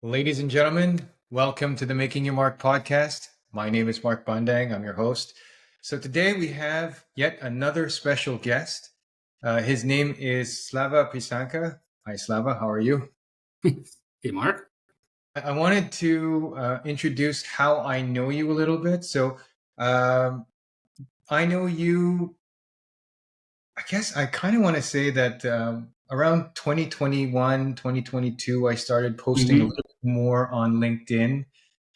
Ladies and gentlemen, welcome to the Making Your Mark podcast. My name is Mark Bundang. I'm your host. So today we have yet another special guest. His name is Slava Pisanka. Hi, Slava. How are you? Hey, Mark. I wanted to introduce how I know you a little bit. So um, I know you, I guess I kind of want to say that around 2021, 2022, I started posting a Mm-hmm. little bit more on LinkedIn.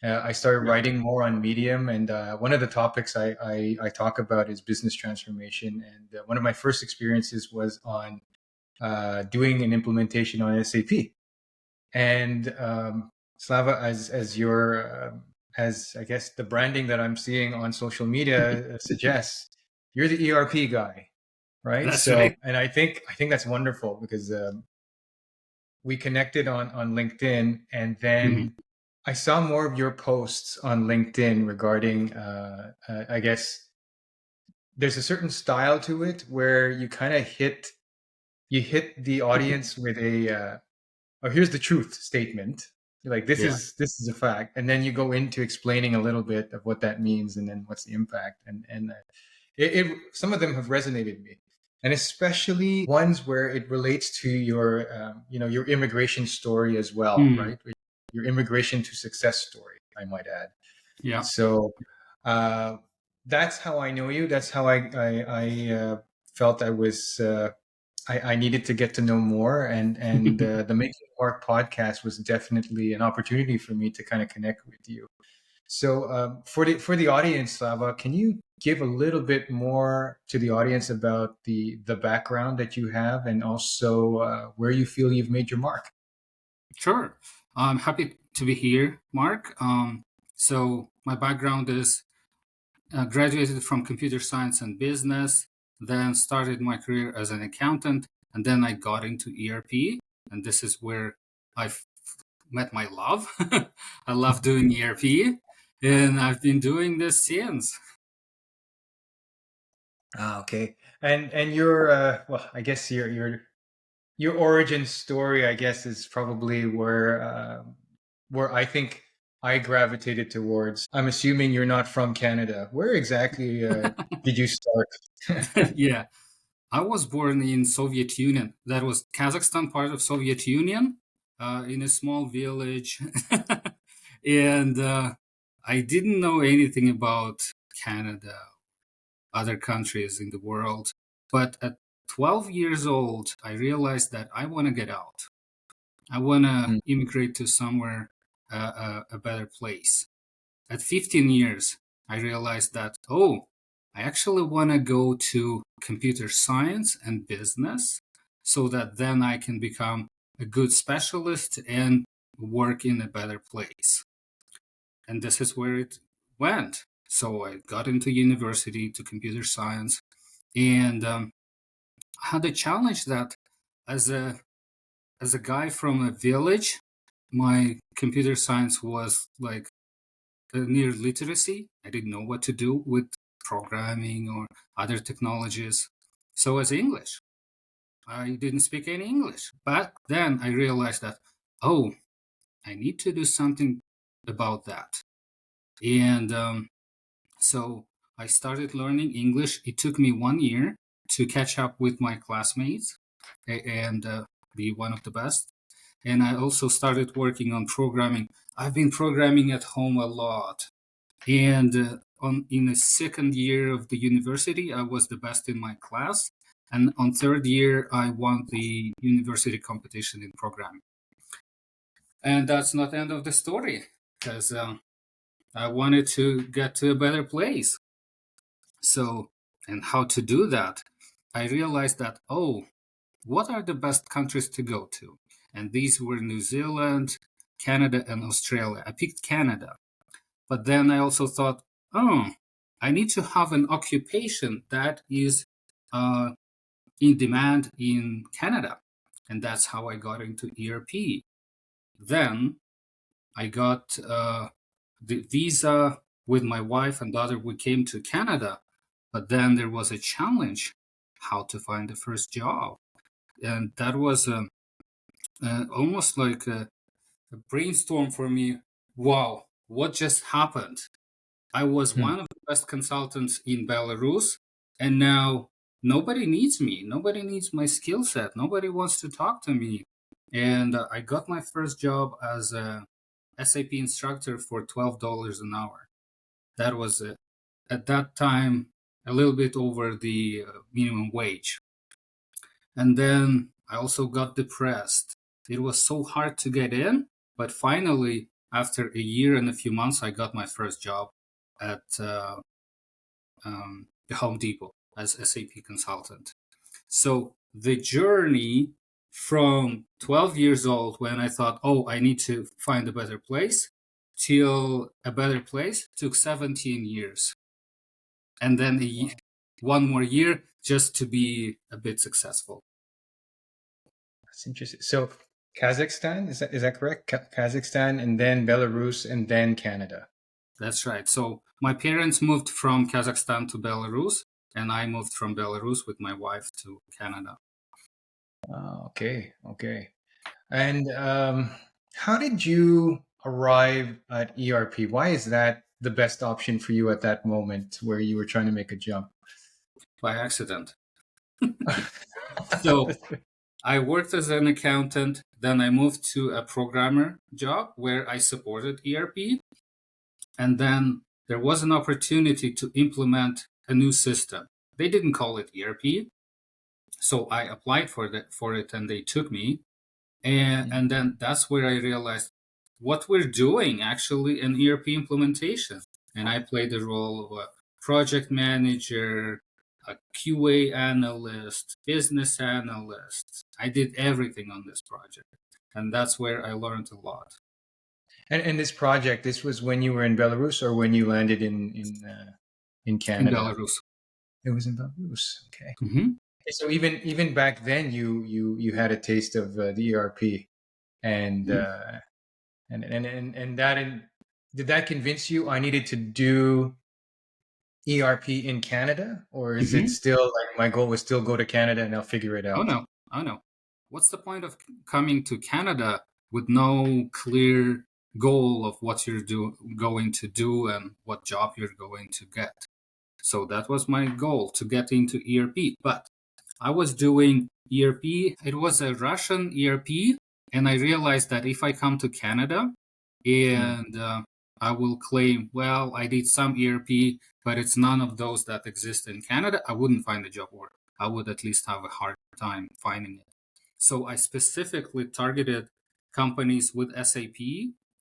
I started Yeah. writing more on Medium, and one of the topics I talk about is business transformation. And one of my first experiences was on doing an implementation on SAP. And Slava, as your as I guess the branding that I'm seeing on social media suggests, you're the ERP guy, right? That's So, right. and I think that's wonderful because we connected on LinkedIn, and Mm-hmm. then I saw more of your posts on LinkedIn regarding, I guess there's a certain style to it where you kind of hit the audience with a oh, here's the truth statement. You're like, this Yeah. is this is a fact, and then you go into explaining a little bit of what that means, and then what's the impact, and some of them have resonated with me, and especially ones where it relates to your your immigration story as well, Mm. right? Your immigration to success story, I might add. Yeah. So uh, that's how I know you. That's how I felt I needed to get to know more, and the Making Mark podcast was definitely an opportunity for me to kind of connect with you. So for the audience, Slava, can you give a little bit more to the audience about the background that you have, and also where you feel you've made your mark? Sure. I'm happy to be here, Mark. So my background is graduated from computer science and business, then started my career as an accountant, and then I got into ERP, and this is where I met my love. I love doing ERP, and I've been doing this since. Ah, okay. And your well, I guess your origin story, I guess, is probably where I think I gravitated towards. I'm assuming you're not from Canada. Where exactly did you start? Yeah. I was born in Soviet Union. That was Kazakhstan, part of Soviet Union, in a small village, and I didn't know anything about Canada, other countries in the world. But at 12 years old, I realized that I want to get out. I want to Mm, immigrate to somewhere, a better place. At 15 years, I realized that, oh, I actually want to go to computer science and business so that then I can become a good specialist and work in a better place. And this is where it went. So I got into university to computer science, and I had a challenge that as a guy from a village, my computer science was like near literacy. I didn't know what to do with programming or other technologies. So as English, I didn't speak any English. But then I realized that, oh, I need to do something about that. And so I started learning English. It took me 1 year to catch up with my classmates and be one of the best. And I also started working on programming. I've been programming at home a lot. And in the second year of the university, I was the best in my class. And on third year, I won the university competition in programming. And that's not the end of the story, because I wanted to get to a better place. So, and how to do that? I realized that, oh, what are the best countries to go to? And these were New Zealand, Canada, and Australia. I picked Canada. But then I also thought, oh, I need to have an occupation that is uh, in demand in Canada. And that's how I got into ERP. Then I got the visa with my wife and daughter. We came to Canada, but then there was a challenge how to find the first job. And that was almost like a brainstorm for me. Wow, what just happened? I was Hmm. one of the best consultants in Belarus, and now nobody needs me. Nobody needs my skill set. Nobody wants to talk to me. And I got my first job as a SAP instructor for $12 an hour. That was at that time a little bit over the minimum wage. And then I also got depressed. It was so hard to get in, but finally, after a year and a few months, I got my first job at the Home Depot as SAP consultant. So the journey from 12 years old, when I thought, oh, I need to find a better place, till a better place, took 17 years. And then one more year just to be a bit successful. That's interesting. So Kazakhstan, is that correct? Kazakhstan, and then Belarus, and then Canada. That's right. So my parents moved from Kazakhstan to Belarus, and I moved from Belarus with my wife to Canada. Okay, okay. And how did you arrive at ERP? Why is that the best option for you at that moment where you were trying to make a jump? By accident. So I worked as an accountant, then I moved to a programmer job where I supported ERP, and then there was an opportunity to implement a new system. They didn't call it ERP, so I applied for it and they took me. And then that's where I realized what we're doing actually in ERP implementation. And I played the role of a project manager, a QA analyst, business analyst. I did everything on this project. And that's where I learned a lot. And this project, this was when you were in Belarus or when you landed in In Canada? Belarus. It was in Belarus. Okay. Mm-hmm. So even back then, you had a taste of the ERP, and Mm-hmm. did that convince you I needed to do ERP in Canada, or is it Mm-hmm. still like my goal was still go to Canada and I'll figure it Oh out? no. Oh no. What's the point of coming to Canada with no clear goal of what you're going to do and what job you're going to get? So that was my goal to get into ERP. But I was doing ERP. It was a Russian ERP, and I realized that if I come to Canada Hmm. and I will claim, well, I did some ERP, but it's none of those that exist in Canada, I wouldn't find a job, or I would at least have a hard time finding it. So I specifically targeted companies with SAP,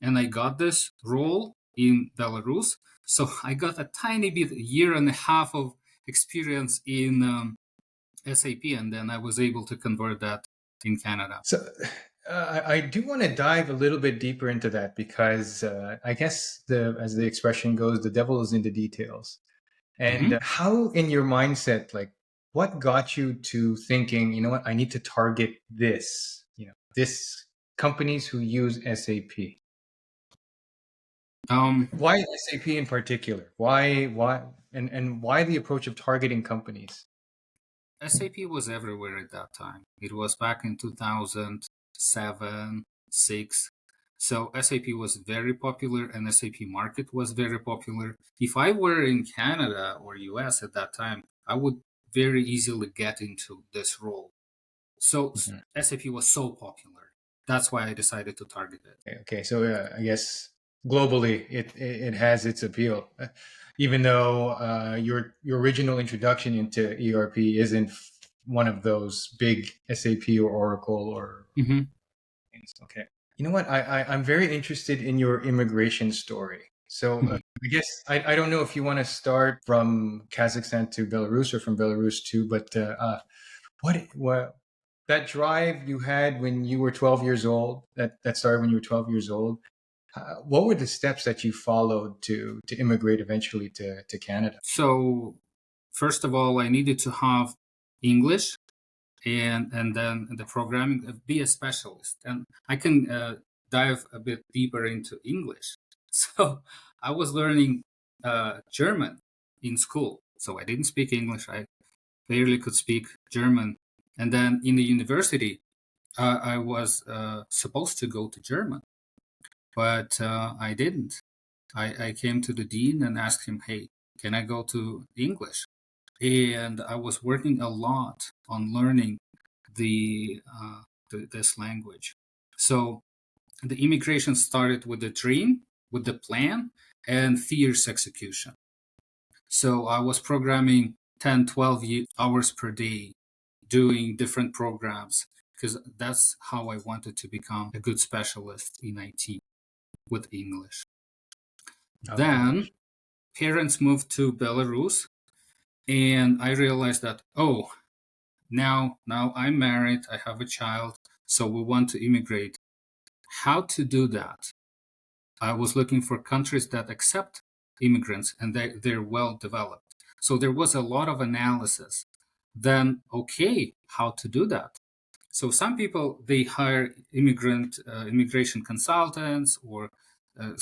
and I got this role in Belarus. So I got a tiny bit, a year and a half of experience in SAP, and then I was able to convert that in Canada. So I do want to dive a little bit deeper into that because I guess as the expression goes, the devil is in the details. And Hmm. how in your mindset, like what got you to thinking, you know what, I need to target this, this companies who use SAP. Um, Why SAP in particular? And why the approach of targeting companies? SAP was everywhere at that time. It was back in 2007, 6. So SAP was very popular and SAP market was very popular. If I were in Canada or US at that time, I would very easily get into this role. So Mhm. SAP was so popular. That's why I decided to target it. Okay, so I guess globally it has its appeal, even though your original introduction into ERP isn't one of those big SAP or Oracle or Hmm. things. Okay, you know what? I'm very interested in your immigration story. So I guess I don't know if you want to start from Kazakhstan to Belarus or from Belarus too, but what that drive you had when you were 12 years old, that started when you were 12 years old. What were the steps that you followed to immigrate eventually to Canada? So first of all, I needed to have English and then the programming, be a specialist. And I can dive a bit deeper into English. So I was learning German in school. So I didn't speak English. I barely could speak German. And then in the university, I was supposed to go to German. but I didn't. I came to the dean and asked him, hey, can I go to English? And I was working a lot on learning this language. So the immigration started with the dream, with the plan, and fierce execution. So I was programming 10, 12 hours per day, doing different programs, because that's how I wanted to become a good specialist in IT with English. Okay. Then parents moved to Belarus, and I realized that, oh, now I'm married, I have a child, so we want to immigrate. How to do that? I was looking for countries that accept immigrants and they're well developed. So there was a lot of analysis. Then, okay, how to do that? So some people, they hire immigration consultants or uh,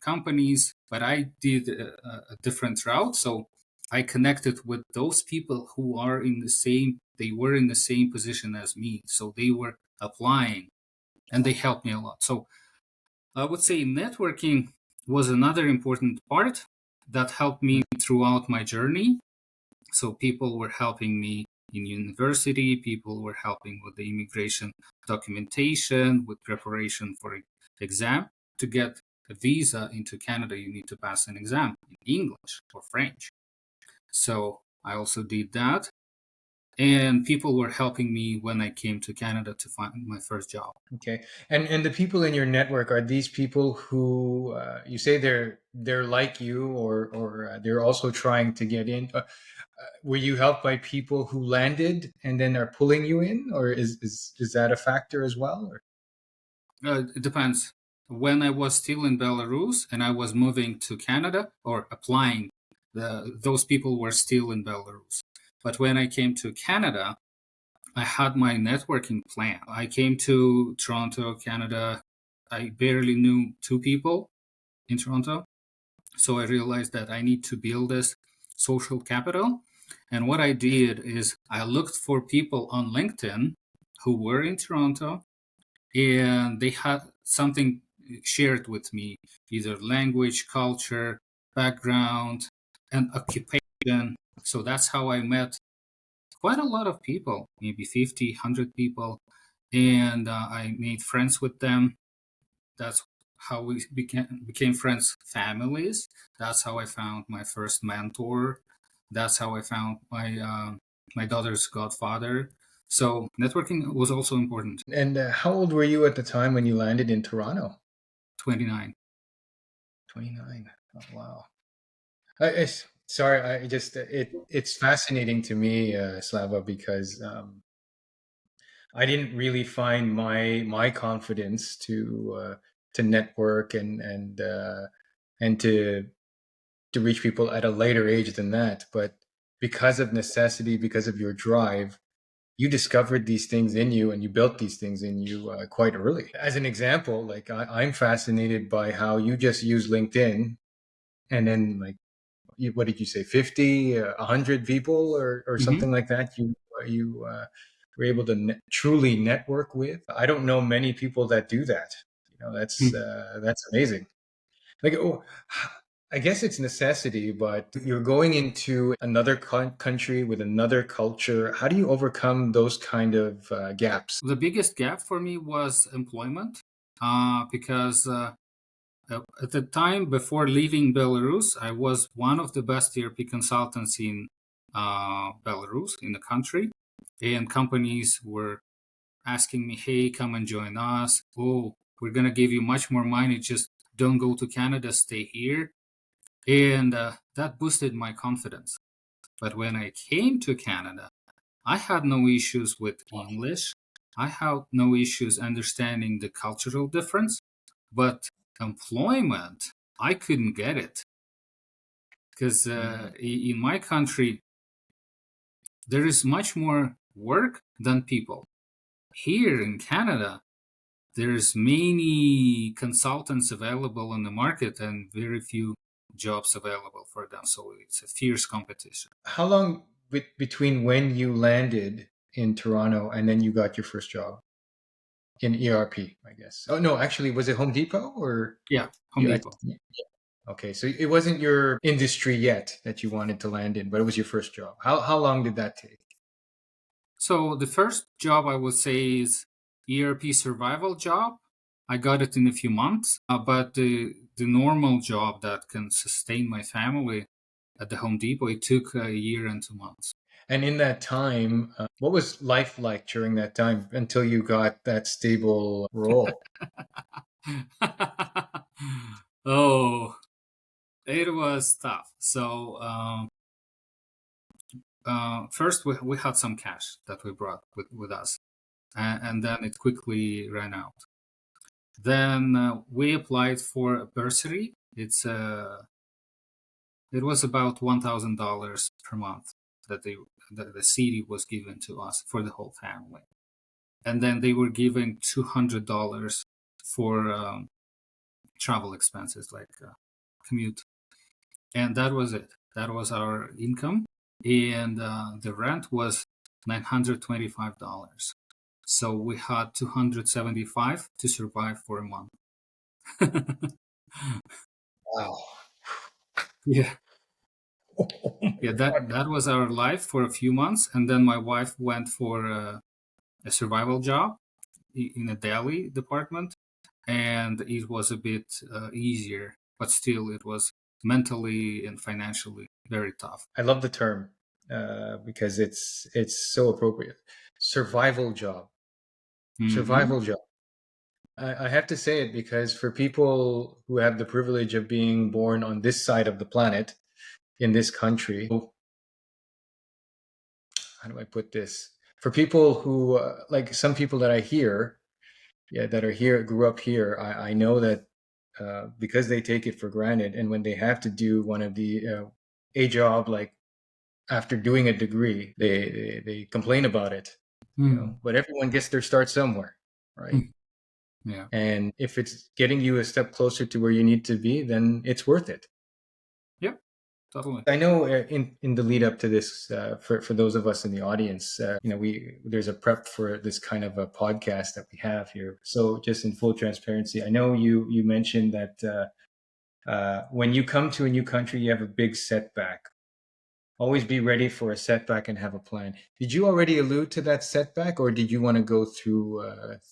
companies, but I did a different route. So I connected with those people who are they were in the same position as me. So they were applying and they helped me a lot. So I would say networking was another important part that helped me throughout my journey. So people were helping me in university, people were helping with the immigration documentation, with preparation for exam. To get a visa into Canada, you need to pass an exam in English or French. So I also did that. And people were helping me when I came to Canada to find my first job. Okay. And the people in your network, are these people who you say they're like you, or they're also trying to get in? Were you helped by people who landed and then are pulling you in, or is that a factor as well? Or? It depends. When I was still in Belarus and I was moving to Canada or applying, those people were still in Belarus. But when I came to Canada, I had my networking plan. I came to Toronto, Canada. I barely knew two people in Toronto. So I realized that I need to build this social capital. And what I did is I looked for people on LinkedIn who were in Toronto and they had something shared with me, either language, culture, background, and occupation. So that's how I met quite a lot of people, maybe 50, 100 people. And I made friends with them. That's how we became friends, families. That's how I found my first mentor. That's how I found my daughter's godfather. So networking was also important. And how old were you at the time when you landed in Toronto? 29. 29. Oh, wow. Sorry, I just it's fascinating to me, Slava, because I didn't really find my confidence to network and to reach people at a later age than that. But because of necessity, because of your drive, you discovered these things in you and you built these things in you quite early. As an example, like I'm fascinated by how you just use LinkedIn and then like what did you say, 50, 100 people or Hmm. something like that you were able to truly network with. I don't know many people that do that. That's amazing. Like, oh, I guess it's necessity, but you're going into another country with another culture. How do you overcome those kind of gaps? The biggest gap for me was employment because at the time before leaving Belarus, I was one of the best ERP consultants in Belarus, in the country. And companies were asking me, hey, come and join us. Oh, we're going to give you much more money. Just don't go to Canada, stay here. And that boosted my confidence. But when I came to Canada, I had no issues with English. I had no issues understanding the cultural difference, but employment, I couldn't get it because Mm. in my country, there is much more work than people. Here in Canada, there's many consultants available on the market and very few jobs available for them. So it's a fierce competition. How long between when you landed in Toronto and then you got your first job? in ERP, I guess. Oh no, actually, was it Home Depot or Yeah, Home you? Depot. Yeah. Okay, so it wasn't your industry yet that you wanted to land in, but it was your first job. How long did that take? So the first job I would say is ERP survival job. I got it in a few months, but the normal job that can sustain my family at the Home Depot, it took a year and 2 months. And in that time, what was life like during that time until you got that stable role? Oh, it was tough. So first we had some cash that we brought with us, and then it quickly ran out. Then we applied for a bursary. It was about $1,000 per month that the city was given to us for the whole family, and then they were giving $200 for travel expenses like commute, and that was it. That was our income, and the rent was $925. So we had 275 to survive for a month. Wow. Yeah. Oh my Yeah, God. that was our life for a few months, and then my wife went for a survival job in a deli department, and it was a bit easier, but still, it was mentally and financially very tough. I love the term because it's so appropriate. Survival job. Hmm. Survival job. I have to say it because for people who have the privilege of being born on this side of the planet in this country, how do I put this? For people who like some people that I hear, yeah, that are here, grew up here, I know that because they take it for granted, and when they have to do one of the a job like after doing a degree, they complain about it, you know. Hmm. But everyone gets their start somewhere, right? Yeah. And if it's getting you a step closer to where you need to be, then it's worth it. Yep. Totally. I know in the lead up to this, for those of us in the audience, you know, there's a prep for this kind of a podcast that we have here. So just in full transparency, I know you mentioned that when you come to a new country, you have a big setback. Always be ready for a setback and have a plan. Did you already allude to that setback, or did you want to go through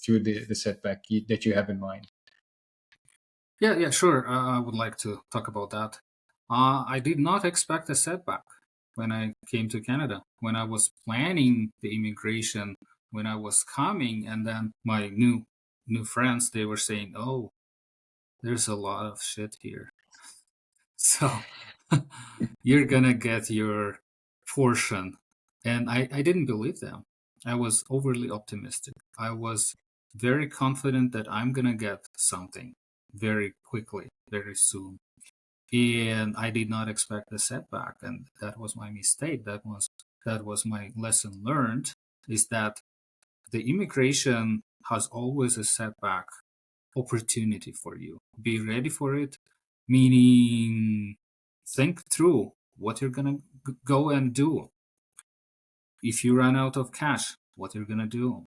the setback that you have in mind? Yeah, yeah, sure. I would like to talk about that. I did not expect a setback when I came to Canada. When I was planning the immigration, when I was coming, and then my new friends, they were saying, "Oh, there's a lot of shit here, so you're gonna get your portion." And I didn't believe them. I was overly optimistic. I was very confident that I'm gonna get something very quickly, very soon. And I did not expect a setback, and that was my mistake. That was my lesson learned, is that the immigration has always a setback opportunity for you. Be ready for it, meaning think through what you're gonna go and do. If you run out of cash, what you're gonna do.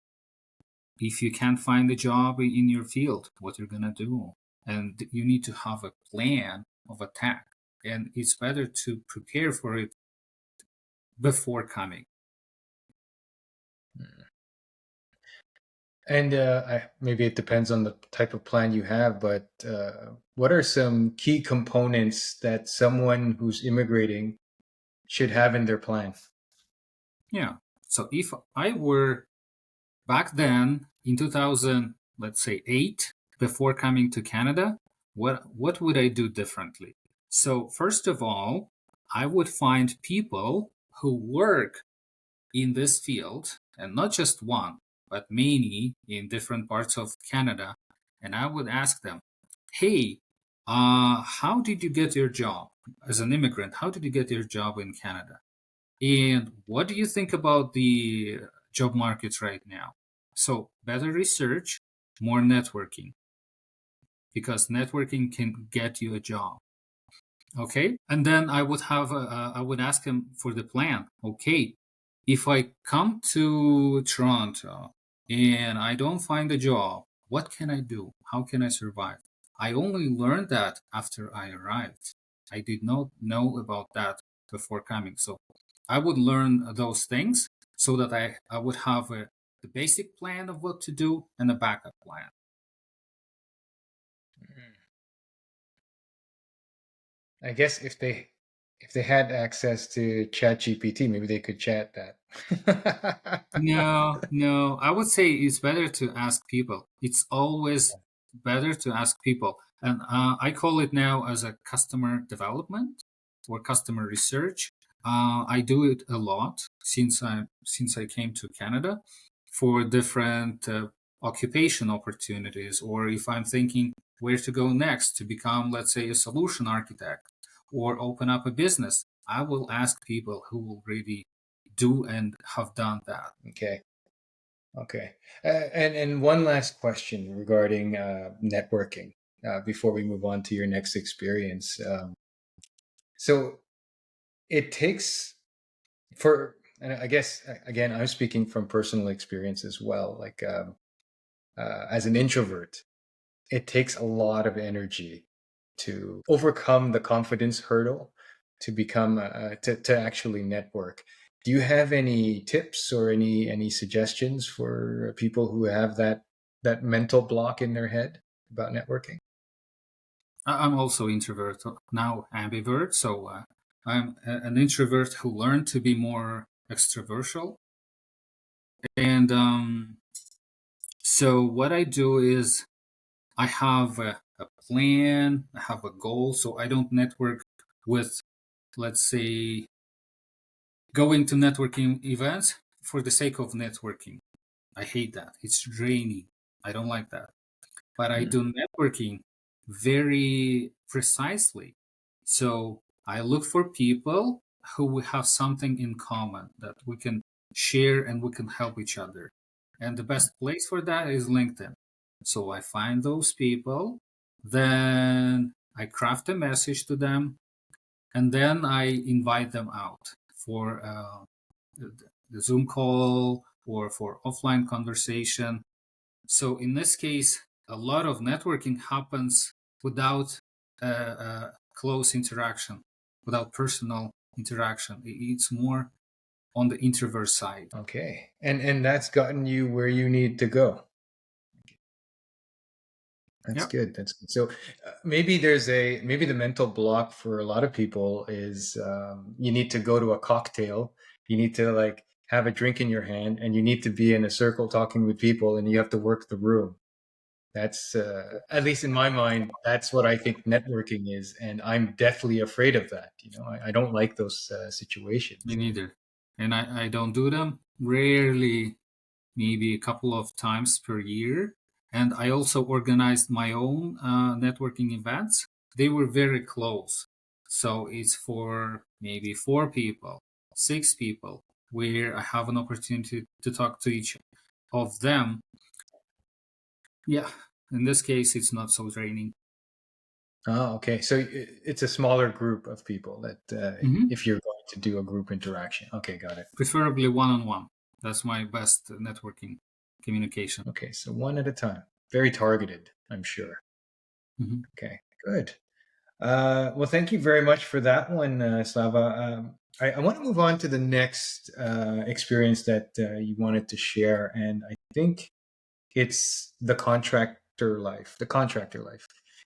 If you can't find a job in your field, what you're gonna do. And you need to have a plan of attack. And it's better to prepare for it before coming. And maybe it depends on the type of plan you have, but what are some key components that someone who's immigrating should have in their plan? Yeah. So if I were back then in 2000, let's say 8, before coming to Canada, what would I do differently? So first of all, I would find people who work in this field, and not just one, but many in different parts of Canada. And I would ask them, hey, how did you get your job as an immigrant? How did you get your job in Canada? And what do you think about the job markets right now? So, better research, more networking, because networking can get you a job. Okay. And then I would ask him for the plan. Okay. If I come to Toronto, and I don't find a job. What can I do? How can I survive? I only learned that after I arrived. I did not know about that before coming. So I would learn those things so that I would have the basic plan of what to do and a backup plan. I guess if they had access to Chat GPT, maybe they could chat that. No, no. I would say it's better to ask people. It's always better to ask people. And I call it now as a customer development or customer research. I do it a lot since I came to Canada for different occupation opportunities, or if I'm thinking where to go next to become, let's say, a solution architect or open up a business, I will ask people who already do and have done that. Okay. Okay. And one last question regarding networking before we move on to your next experience. So it takes for, and I guess again, I'm speaking from personal experience as well. Like as an introvert, it takes a lot of energy to overcome the confidence hurdle to become to actually network. Do you have any tips or any suggestions for people who have that mental block in their head about networking? I'm also introvert, now ambivert. So I'm an introvert who learned to be more extrovertial. And so what I do is I have a plan, I have a goal. So I don't network with, let's say, going to networking events for the sake of networking. I hate that. It's draining. I don't like that. But I Hmm. do networking very precisely. So I look for people who we have something in common that we can share and we can help each other. And the best place for that is LinkedIn. So I find those people, then I craft a message to them, and then I invite them out for the Zoom call or for offline conversation. So in this case, a lot of networking happens without close interaction, without personal interaction. It's more on the introvert side. Okay, and that's gotten you where you need to go. That's Yeah. good. That's good. So maybe the mental block for a lot of people is you need to go to a cocktail. You need to like have a drink in your hand, and you need to be in a circle talking with people, and you have to work the room. That's at least in my mind, that's what I think networking is, and I'm deathly afraid of that. I don't like those Me situations. neither. And I don't do them. Rarely, maybe a couple of times per year. And I also organized my own networking events. They were very close. So it's for maybe 4 people, 6 people, where I have an opportunity to talk to each of them. Yeah, in this case, it's not so draining. Oh, okay. So it's a smaller group of people that Hmm. if you're going to do a group interaction. Okay, got it. Preferably one on one. That's my best networking communication. Okay, so one at a time. Very targeted, I'm sure. Hmm. Okay, good. Well, thank you very much for that one, Slava. I want to move on to the next experience that you wanted to share, and I think it's the contractor life.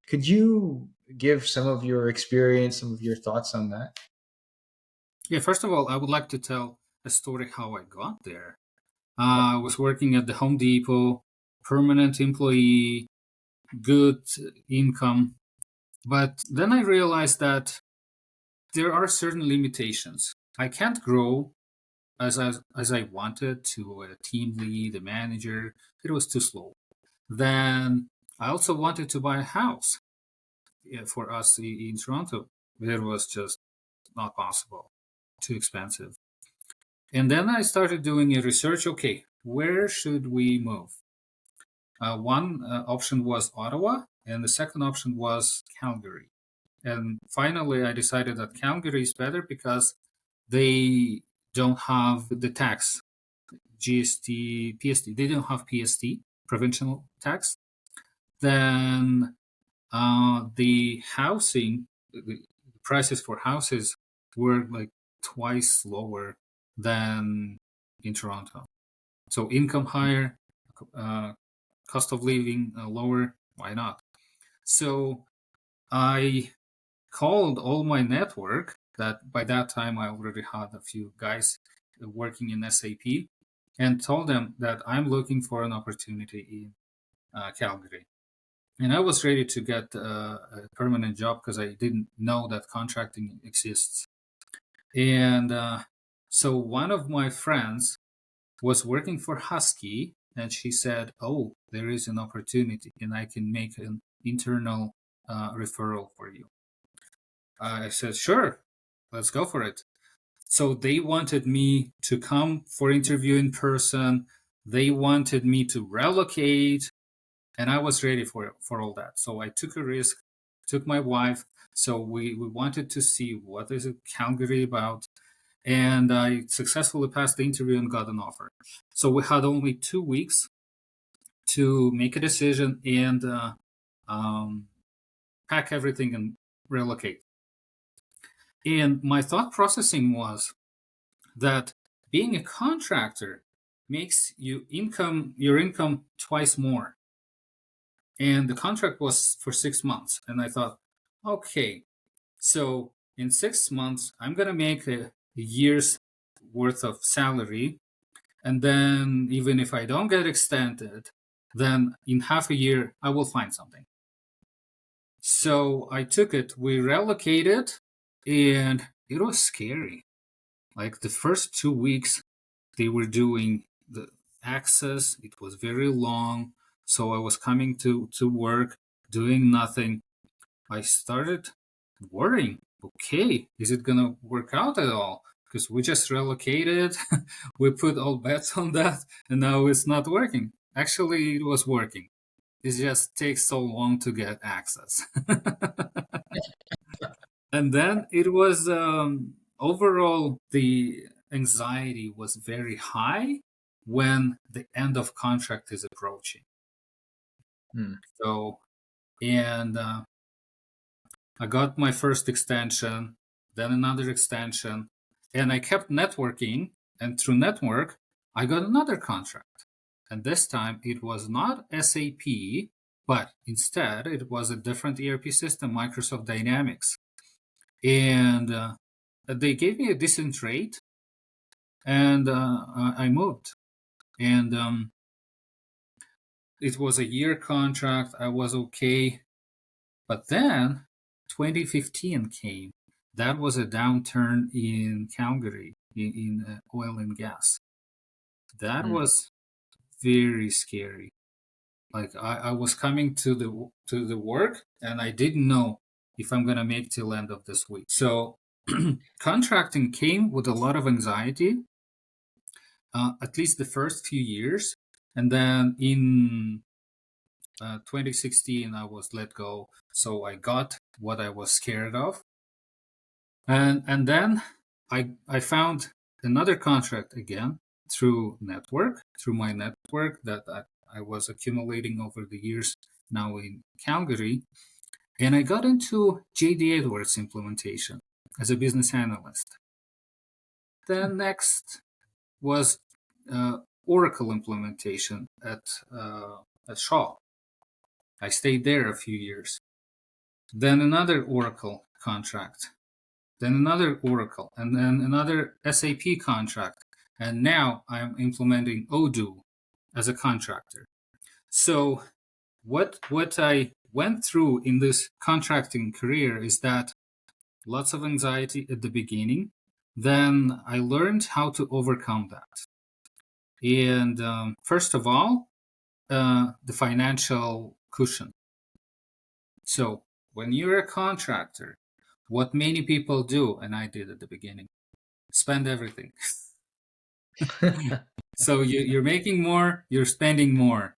Could you give some of your experience, some of your thoughts on that? Yeah, first of all, I would like to tell a story how I got there. Yeah. I was working at the Home Depot, permanent employee, good income. But then I realized that there are certain limitations. I can't grow as I wanted to a team lead, a manager. It was too slow. Then I also wanted to buy a house. Yeah, for us in Toronto. It was just not possible, too expensive. And then I started doing a research. Okay, where should we move? One option was Ottawa, and the second option was Calgary. And finally, I decided that Calgary is better because they don't have the tax. GST, PST. They don't have PST, provincial tax. Then the housing, the prices for houses were like twice lower than in Toronto. So income higher, cost of living lower. Why not? So I called all my network. That by that time I already had a few guys working in SAP, and told them that I'm looking for an opportunity in Calgary. And I was ready to get a permanent job because I didn't know that contracting exists. And so one of my friends was working for Husky, and she said, "Oh, there is an opportunity, and I can make an internal referral for you." I said, "Sure, let's go for it." So they wanted me to come for interview in person. They wanted me to relocate, and I was ready for all that. So I took a risk, took my wife. So we wanted to see what is Calgary about, and I successfully passed the interview and got an offer. So we had only 2 weeks to make a decision and pack everything and relocate. And my thought processing was that being a contractor makes your income twice more. And the contract was for 6 months. And I thought, okay, so in 6 months, I'm going to make a year's worth of salary. And then even if I don't get extended, then in half a year, I will find something. So I took it, we relocated, and it was scary. Like the first 2 weeks, they were doing the access. It was very long. So I was coming to work, doing nothing. I started worrying, okay, is it going to work out at all? Because we just relocated, we put all bets on that, and now it's not working. Actually, it was working. It just takes so long to get access. And then it was overall, the anxiety was very high when the end of contract is approaching. So, and I got my first extension, then another extension, and I kept networking. And through network, I got another contract. And this time it was not SAP, but instead it was a different ERP system, Microsoft Dynamics. And they gave me a decent rate, and I moved. And it was a year contract. I was okay. But then 2015 came. That was a downturn in Calgary in oil and gas. That was very scary. Like I was coming to the work, and I didn't know if I'm gonna make till end of this week. So contracting came with a lot of anxiety, at least the first few years, and then in 2016 I was let go. So I got what I was scared of, and then I found another contract again through my network that I was accumulating over the years now in Calgary. And I got into JD Edwards implementation as a business analyst. Then next was Oracle implementation at Shaw. I stayed there a few years. Then another Oracle contract. Then another Oracle, and then another SAP contract. And now I'm implementing Odoo as a contractor. So what I went through in this contracting career is that lots of anxiety at the beginning. Then I learned how to overcome that. And first of all, the financial cushion. So when you're a contractor, what many people do, and I did at the beginning, spend everything. So you're making more, you're spending more.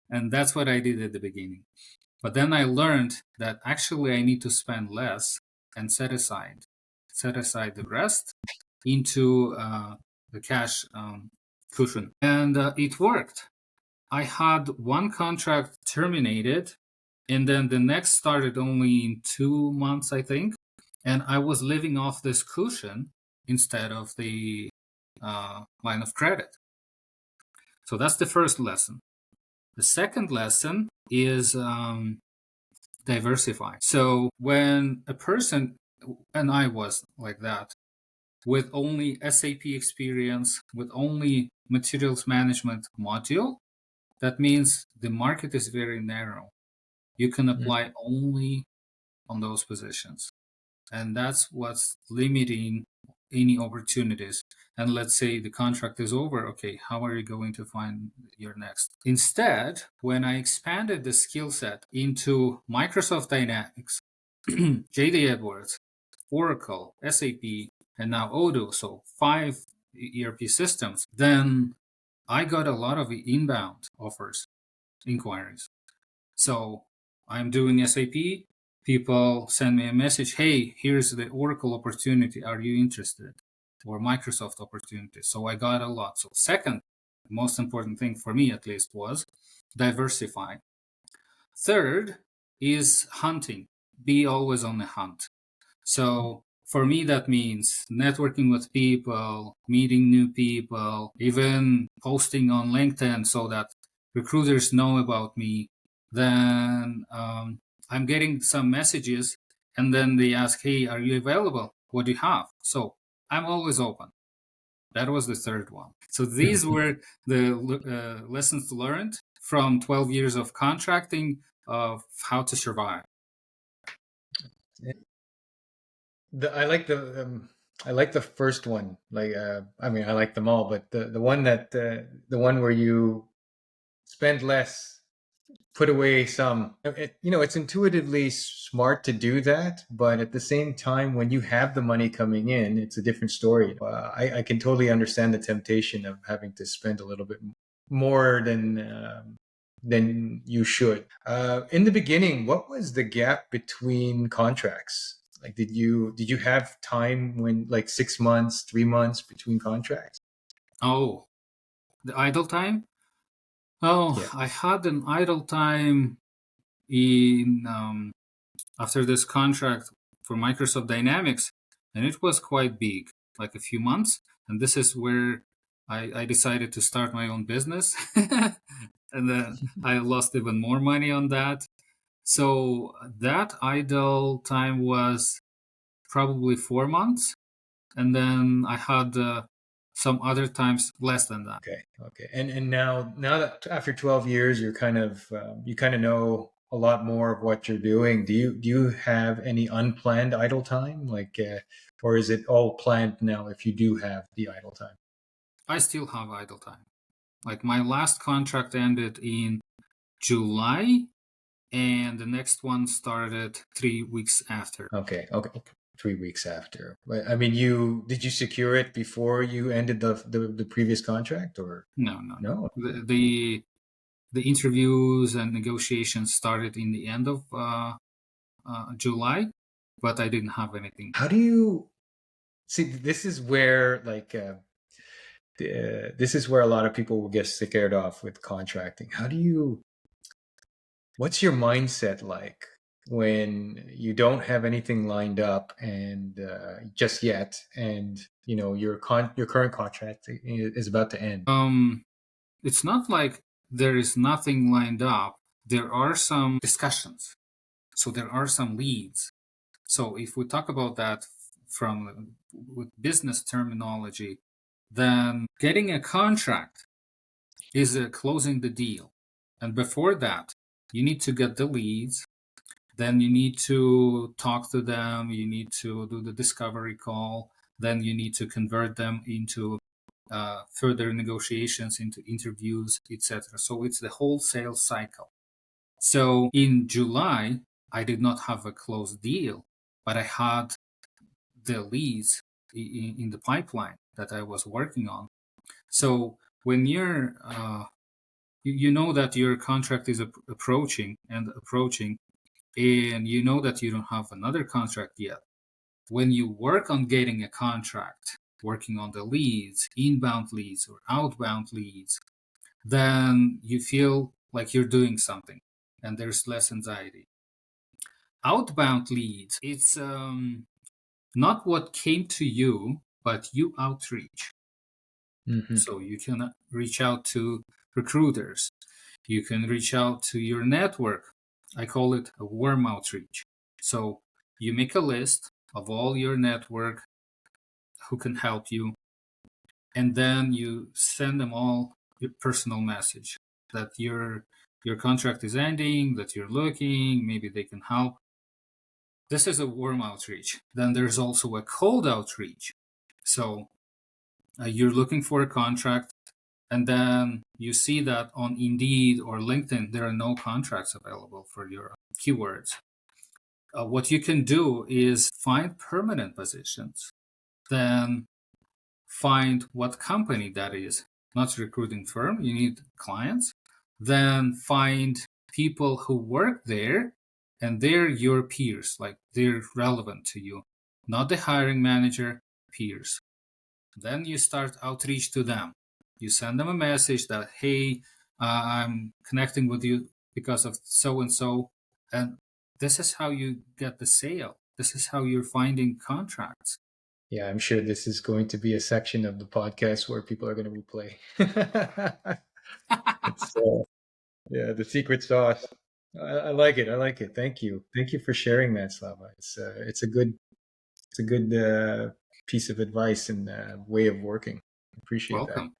And that's what I did at the beginning. But then I learned that actually I need to spend less and set aside the rest into the cash cushion. And it worked. I had one contract terminated, and then the next started only in 2 months, I think. And I was living off this cushion instead of the line of credit. So that's the first lesson. The second lesson is diversify. So when a person, and I was like that, with only SAP experience, with only materials management module, that means the market is very narrow. You can apply only on those positions. And that's what's limiting any opportunities. And let's say the contract is over. Okay, how are you going to find your next? Instead, when I expanded the skill set into Microsoft Dynamics, JD Edwards, Oracle, SAP, and now Odoo, so 5 ERP systems, then I got a lot of inbound offers, inquiries. So I'm doing SAP. People send me a message, hey, here's the Oracle opportunity. Are you interested? Or Microsoft opportunity. So I got a lot. So second, most important thing for me at least was diversify. Third is hunting. Be always on the hunt. So for me, that means networking with people, meeting new people, even posting on LinkedIn so that recruiters know about me. Then I'm getting some messages, and then they ask, hey, are you available? What do you have? So I'm always open. That was the third one. So these were the lessons learned from 12 years of contracting of how to survive. I like the first one. Like I mean, I like them all, but the one that the one where you spend less, put away some. It's intuitively smart to do that, but at the same time, when you have the money coming in, it's a different story. I can totally understand the temptation of having to spend a little bit more than you should. In the beginning, what was the gap between contracts? Like, did you have time when, like, 6 months, 3 months between contracts? Oh, the idle time? Oh, Yeah. I had an idle time in after this contract for Microsoft Dynamics, and it was quite big, like a few months. And this is where I decided to start my own business. And then I lost even more money on that. So that idle time was probably 4 months. And then I had some other times less than that. Okay. Okay. And now that after 12 years, you kind of know a lot more of what you're doing. Do you have any unplanned idle time, like, or is it all planned now if you do have the idle time? I still have idle time. Like my last contract ended in July, and the next one started 3 weeks after. Okay. Okay. 3 weeks after. But I mean, did you secure it before you ended the previous contract, or No, no, no. no? The interviews and negotiations started in the end of July, but I didn't have anything. How do you see? This is where, like, this is where a lot of people will get scared off with contracting. What's your mindset like when you don't have anything lined up and just yet, and your current contract is about to end? It's not like there is nothing lined up. There are some discussions. So there are some leads. So if we talk about that from with business terminology, then getting a contract is closing the deal. And before that, you need to get the leads. Then you need to talk to them. You need to do the discovery call. Then you need to convert them into further negotiations, into interviews, etc. So it's the whole sales cycle. So in July, I did not have a closed deal, but I had the leads in the pipeline that I was working on. So when you know that your contract is approaching, and you know that you don't have another contract yet. When you work on getting a contract, working on the leads, inbound leads or outbound leads, then you feel like you're doing something and there's less anxiety. Outbound leads, it's not what came to you, but you outreach. Hmm. So you can reach out to recruiters. You can reach out to your network. I call it a warm outreach. So you make a list of all your network who can help you, and then you send them all your personal message that your contract is ending, that you're looking, maybe they can help. This is a warm outreach. Then there's also a cold outreach. So you're looking for a contract, and then you see that on Indeed or LinkedIn, there are no contracts available for your keywords. What you can do is find permanent positions, then find what company that is, not recruiting firm, you need clients, then find people who work there and they're your peers, like they're relevant to you, not the hiring manager, peers. Then you start outreach to them. You send them a message that, hey, I'm connecting with you because of so and so. And this is how you get the sale. This is how you're finding contracts. Yeah, I'm sure this is going to be a section of the podcast where people are going to replay. It's yeah, the secret sauce. I like it. I like it. Thank you. Thank you for sharing that, Slava. It's a good piece of advice and way of working. Appreciate that. Welcome.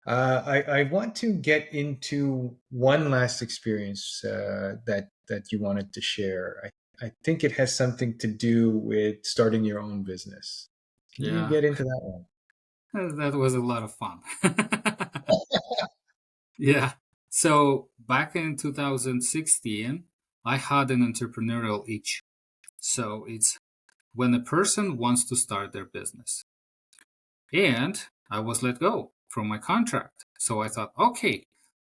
I want to get into one last experience that you wanted to share. I think it has something to do with starting your own business. Can you Yeah, get into that one? that was a lot of fun. Yeah. So back in 2016, I had an entrepreneurial itch. So it's when a person wants to start their business. And I was let go from my contract. So I thought, okay,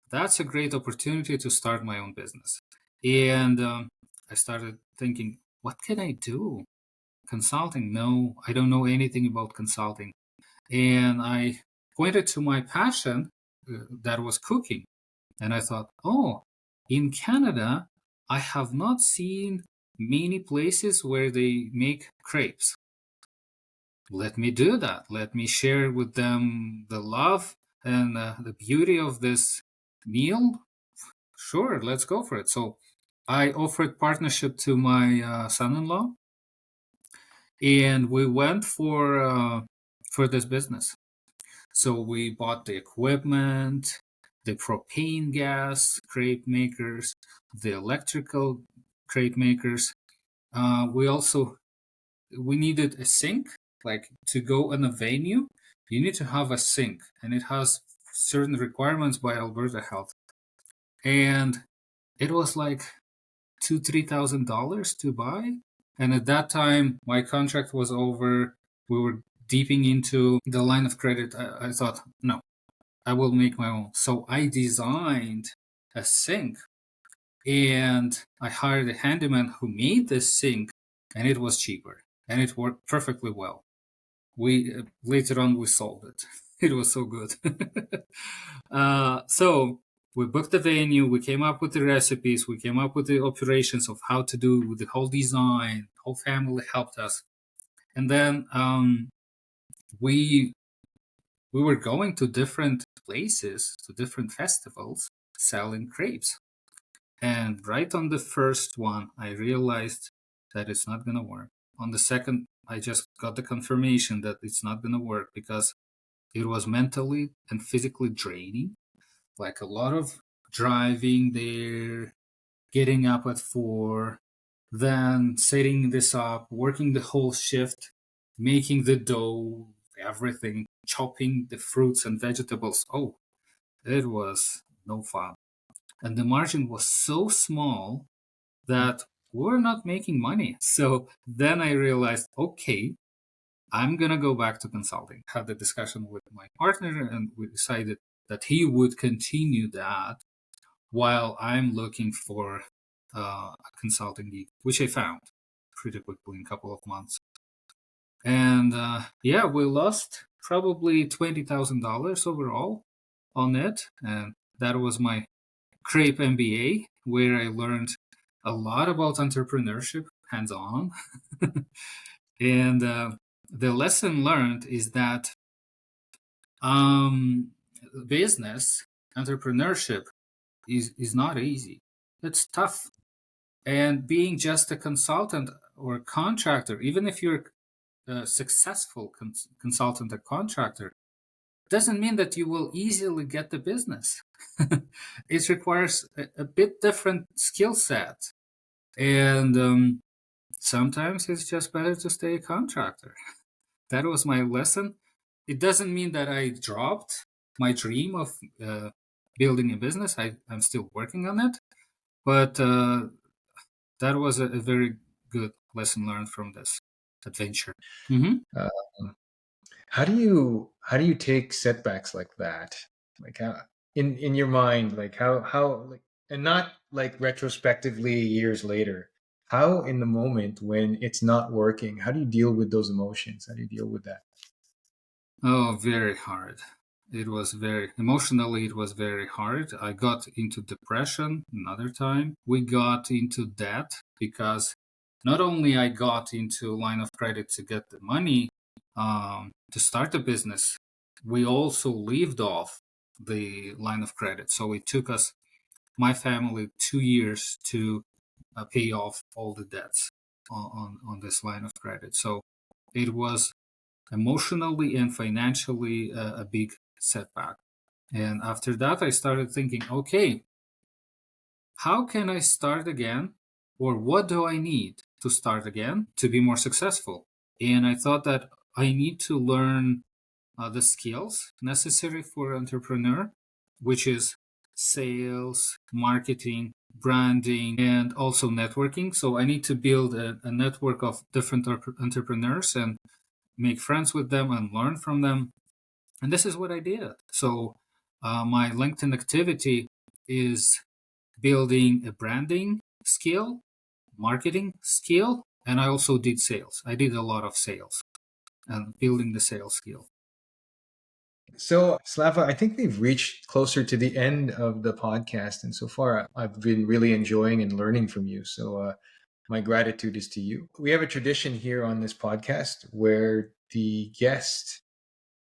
that's a great opportunity to start my own business. And I started thinking, what can I do? Consulting? No, I don't know anything about consulting. And I pointed to my passion that was cooking. And I thought, oh, in Canada, I have not seen many places where they make crepes. Let me do that. Let me share with them the love and the beauty of this meal. Sure, let's go for it. So I offered partnership to my son-in-law, and we went for this business. So we bought the equipment, the propane gas crate makers, the electrical crate makers. We also we needed a sink, like to go in a venue. You need to have a sink, and it has certain requirements by Alberta Health. And it was like $2,000-3,000 to buy. And at that time, my contract was over. We were deeping into the line of credit. I thought, no, I will make my own. So I designed a sink and I hired a handyman who made this sink, and it was cheaper and it worked perfectly well. We later on we sold it. It was so good. So we booked the venue. We came up with the recipes. We came up with the operations of how to do with the whole design. Whole family helped us, and then we we were going to different places, to different festivals, selling crepes. And right on the first one, I realized that it's not going to work. On the second, I just got the confirmation that it's not going to work because it was mentally and physically draining. Like a lot of driving there, getting up at 4, then setting this up, working the whole shift, making the dough, everything, chopping the fruits and vegetables. Oh, it was no fun. And the margin was so small that we're not making money. So then I realized, okay, I'm going to go back to consulting. Had the discussion with my partner, and we decided that he would continue that while I'm looking for a consulting gig, which I found pretty quickly in a couple of months. And yeah, we lost probably $20,000 overall on it. And that was my CRAPE MBA, where I learned a lot about entrepreneurship hands on. And the lesson learned is that um, business, entrepreneurship is not easy. It's tough. And being just a consultant or a contractor, even if you're a successful consultant or contractor, doesn't mean that you will easily get the business. It requires a bit different skill set. And sometimes it's just better to stay a contractor. That was my lesson. It doesn't mean that I dropped my dream of building a business. I'm still working on it. But that was a very good lesson learned from this adventure. Mm-hmm. Um, how do you take setbacks like that? Like how in your mind, like how like, and not like retrospectively years later. How in the moment when it's not working, how do you deal with those emotions? How do you deal with that? Oh, very hard. It was very emotionally, it was very hard. I got into depression another time. We got into debt because not only I got into line of credit to get the money to start a business, we also lived off the line of credit. So it took us, my family, 2 years to pay off all the debts on this line of credit. So it was emotionally and financially a big setback. And after that, I started thinking, okay, how can I start again? Or what do I need to start again to be more successful? And I thought that I need to learn the skills necessary for an entrepreneur, which is sales, marketing, branding, and also networking. So I need to build a network of different entrepreneurs and make friends with them and learn from them. And this is what I did. So my LinkedIn activity is building a branding skill, marketing skill, and I also did sales. I did a lot of sales and building the sales skill. So, Slava, I think we've reached closer to the end of the podcast. And so far, I've been really enjoying and learning from you. So, my gratitude is to you. We have a tradition here on this podcast where the guest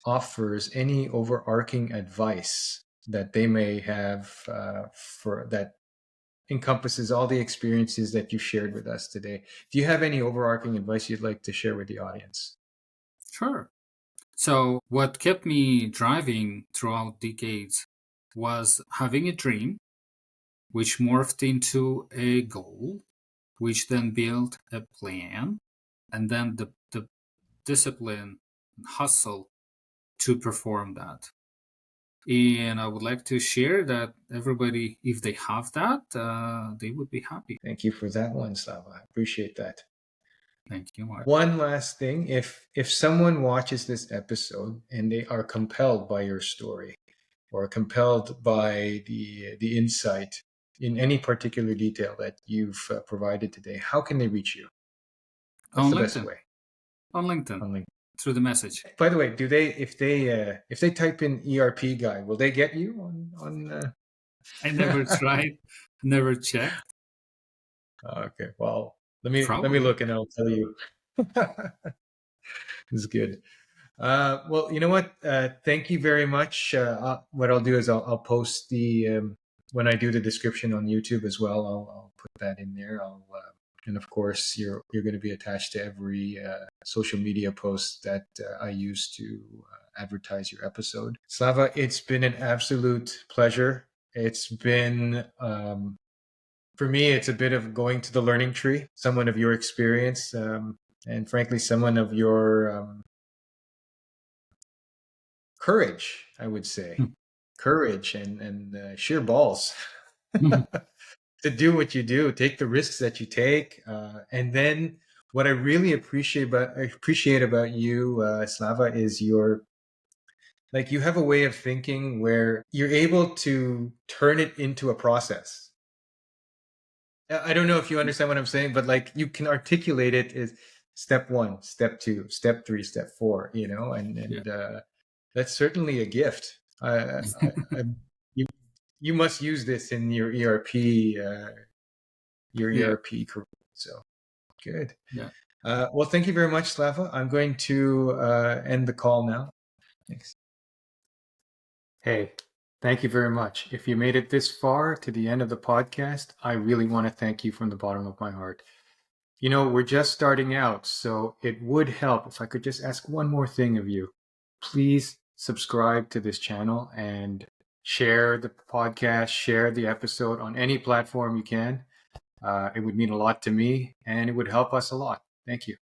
offers any overarching advice that they may have for that encompasses all the experiences that you shared with us today. Do you have any overarching advice you'd like to share with the audience? Sure. So, what kept me driving throughout decades was having a dream, which morphed into a goal, which then built a plan, and then the discipline and hustle to perform that. And I would like to share that everybody, if they have that, they would be happy. Thank you for that one, Slava. I appreciate that. Thank you, Mark. One last thing, if someone watches this episode and they are compelled by your story or compelled by the insight in any particular detail that you've provided today, how can they reach you? What's On the best LinkedIn. way? On LinkedIn. On LinkedIn. Through the message. By the way, do they if they type in ERP guy, will they get you on? I never tried, never checked. Okay, well, let me Probably. look and I'll tell you. It's good. Well, you know what? Thank you very much. What I'll do is I'll post the when I do the description on YouTube as well. I'll put that in there. And of course, you're going to be attached to every social media post that I use to advertise your episode. Slava, it's been an absolute pleasure. It's been for me, it's a bit of going to the learning tree. Someone of your experience, and frankly, someone of your courage, I would say, courage and sheer balls to do what you do, take the risks that you take, and then what I really appreciate about you, Slava, is your like you have a way of thinking where you're able to turn it into a process. I don't know if you understand what I'm saying, but like you can articulate it as step one, step two, step three, step four, Yeah. that's certainly a gift. You you must use this in your ERP Yeah. career. So good. Yeah. Well, thank you very much, Slava. I'm going to end the call now. Thanks. Hey, thank you very much. If you made it this far to the end of the podcast, I really want to thank you from the bottom of my heart. We're just starting out, so it would help if I could just ask one more thing of you. Please subscribe to this channel and share the podcast, share the episode on any platform you can. It would mean a lot to me and it would help us a lot. Thank you.